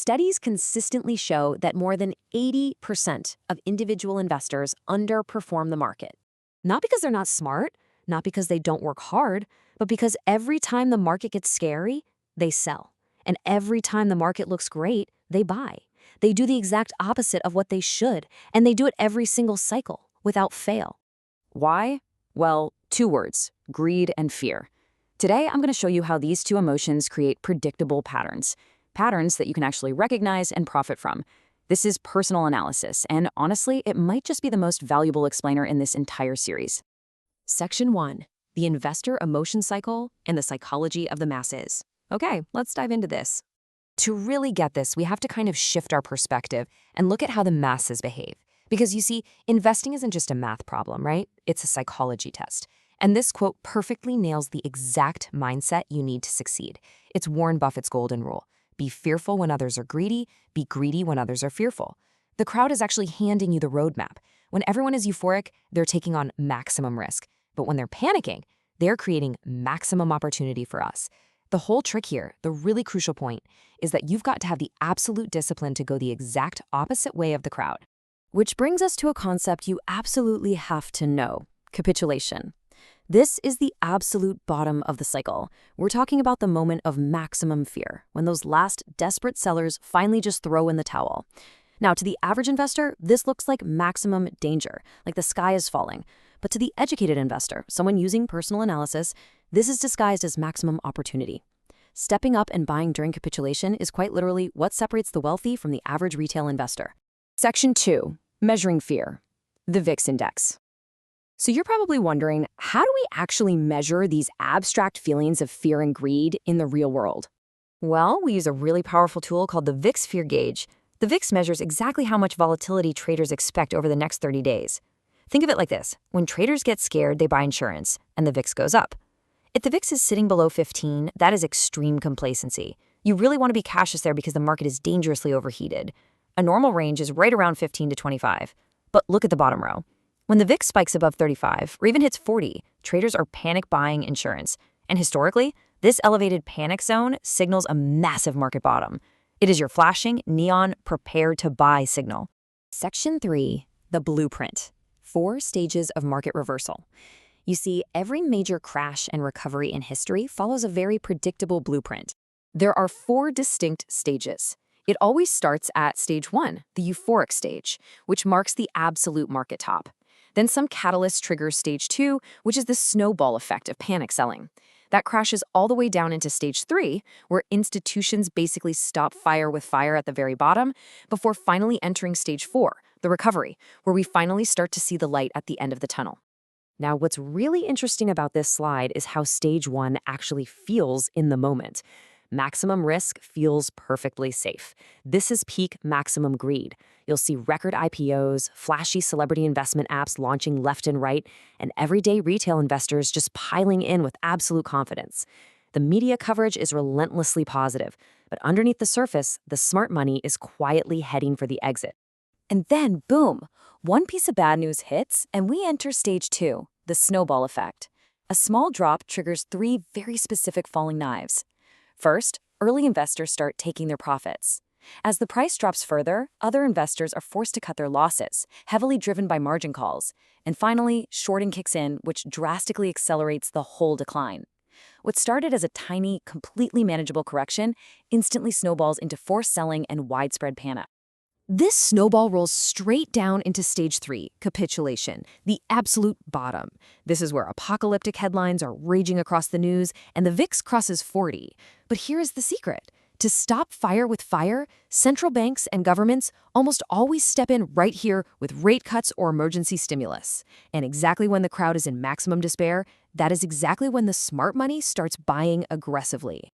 Studies consistently show that more than 80% of individual investors underperform the market. Not because they're not smart, not because they don't work hard, but because every time the market gets scary, they sell. And every time the market looks great, they buy. They do the exact opposite of what they should, and they do it every single cycle, without fail. Why? Well, two words: greed and fear. Today, I'm going to show you how these two emotions create predictable patterns that you can actually recognize and profit from. This is personal analysis, and honestly, it might just be the most valuable explainer in this entire series. Section 1. The Investor Emotion Cycle and the Psychology of the Masses. Okay, let's dive into this. To really get this, we have to kind of shift our perspective and look at how the masses behave. Because you see, investing isn't just a math problem, right? It's a psychology test. And this quote perfectly nails the exact mindset you need to succeed. It's Warren Buffett's golden rule. Be fearful when others are greedy, be greedy when others are fearful. The crowd is actually handing you the roadmap. When everyone is euphoric, they're taking on maximum risk. But when they're panicking, they're creating maximum opportunity for us. The whole trick here, the really crucial point, is that you've got to have the absolute discipline to go the exact opposite way of the crowd. Which brings us to a concept you absolutely have to know: capitulation. This is the absolute bottom of the cycle. We're talking about the moment of maximum fear, when those last desperate sellers finally just throw in the towel. Now, to the average investor, this looks like maximum danger, like the sky is falling. But to the educated investor, someone using personal analysis, this is disguised as maximum opportunity. Stepping up and buying during capitulation is quite literally what separates the wealthy from the average retail investor. Section 2. Measuring fear. The VIX Index. So you're probably wondering, how do we actually measure these abstract feelings of fear and greed in the real world? Well, we use a really powerful tool called the VIX Fear Gauge. The VIX measures exactly how much volatility traders expect over the next 30 days. Think of it like this. When traders get scared, they buy insurance, and the VIX goes up. If the VIX is sitting below 15, that is extreme complacency. You really want to be cautious there because the market is dangerously overheated. A normal range is right around 15 to 25. But look at the bottom row. When the VIX spikes above 35 or even hits 40, traders are panic buying insurance. And historically, this elevated panic zone signals a massive market bottom. It is your flashing, neon, prepare to buy signal. Section 3. The Blueprint. 4 stages of market reversal. You see, every major crash and recovery in history follows a very predictable blueprint. There are 4 distinct stages. It always starts at stage 1, the euphoric stage, which marks the absolute market top. Then some catalyst triggers stage 2, which is the snowball effect of panic selling. That crashes all the way down into stage 3, where institutions basically stop fire with fire at the very bottom, before finally entering stage 4, the recovery, where we finally start to see the light at the end of the tunnel. Now, what's really interesting about this slide is how stage 1 actually feels in the moment. Maximum risk feels perfectly safe. This is peak maximum greed. You'll see record IPOs, flashy celebrity investment apps launching left and right, and everyday retail investors just piling in with absolute confidence. The media coverage is relentlessly positive, but underneath the surface, the smart money is quietly heading for the exit. And then, boom, one piece of bad news hits, and we enter stage 2, the snowball effect. A small drop triggers 3 very specific falling knives. First, early investors start taking their profits. As the price drops further, other investors are forced to cut their losses, heavily driven by margin calls. And finally, shorting kicks in, which drastically accelerates the whole decline. What started as a tiny, completely manageable correction instantly snowballs into forced selling and widespread panic. This snowball rolls straight down into stage 3, capitulation, the absolute bottom. This is where apocalyptic headlines are raging across the news and the VIX crosses 40. But here is the secret. To stop fire with fire, central banks and governments almost always step in right here with rate cuts or emergency stimulus. And exactly when the crowd is in maximum despair, that is exactly when the smart money starts buying aggressively.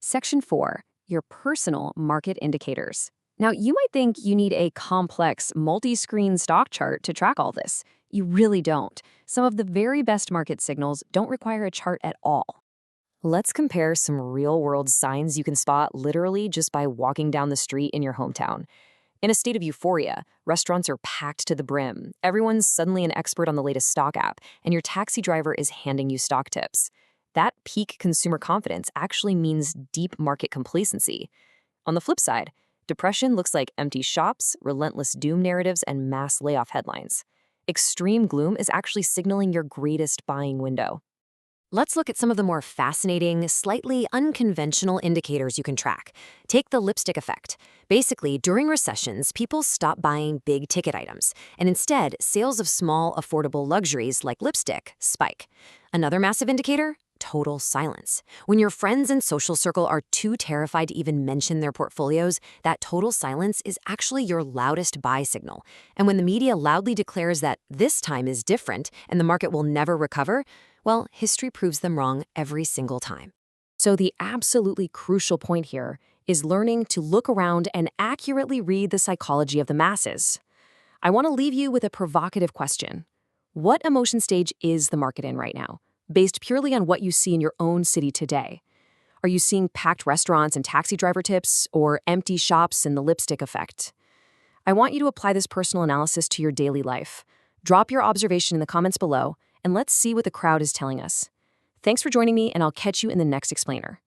Section 4. Your personal market indicators. Now, you might think you need a complex, multi-screen stock chart to track all this. You really don't. Some of the very best market signals don't require a chart at all. Let's compare some real-world signs you can spot literally just by walking down the street in your hometown. In a state of euphoria, restaurants are packed to the brim, everyone's suddenly an expert on the latest stock app, and your taxi driver is handing you stock tips. That peak consumer confidence actually means deep market complacency. On the flip side, Depression looks like empty shops, relentless doom narratives, and mass layoff headlines. Extreme gloom is actually signaling your greatest buying window. Let's look at some of the more fascinating, slightly unconventional indicators you can track. Take the lipstick effect. Basically, during recessions, people stop buying big-ticket items, and instead, sales of small, affordable luxuries like lipstick spike. Another massive indicator? Total silence. When your friends and social circle are too terrified to even mention their portfolios, that total silence is actually your loudest buy signal. And when the media loudly declares that this time is different and the market will never recover, well, history proves them wrong every single time. So the absolutely crucial point here is learning to look around and accurately read the psychology of the masses. I want to leave you with a provocative question. What emotion stage is the market in right now, based purely on what you see in your own city today? Are you seeing packed restaurants and taxi driver tips, or empty shops and the lipstick effect? I want you to apply this personal analysis to your daily life. Drop your observation in the comments below, and let's see what the crowd is telling us. Thanks for joining me, and I'll catch you in the next explainer.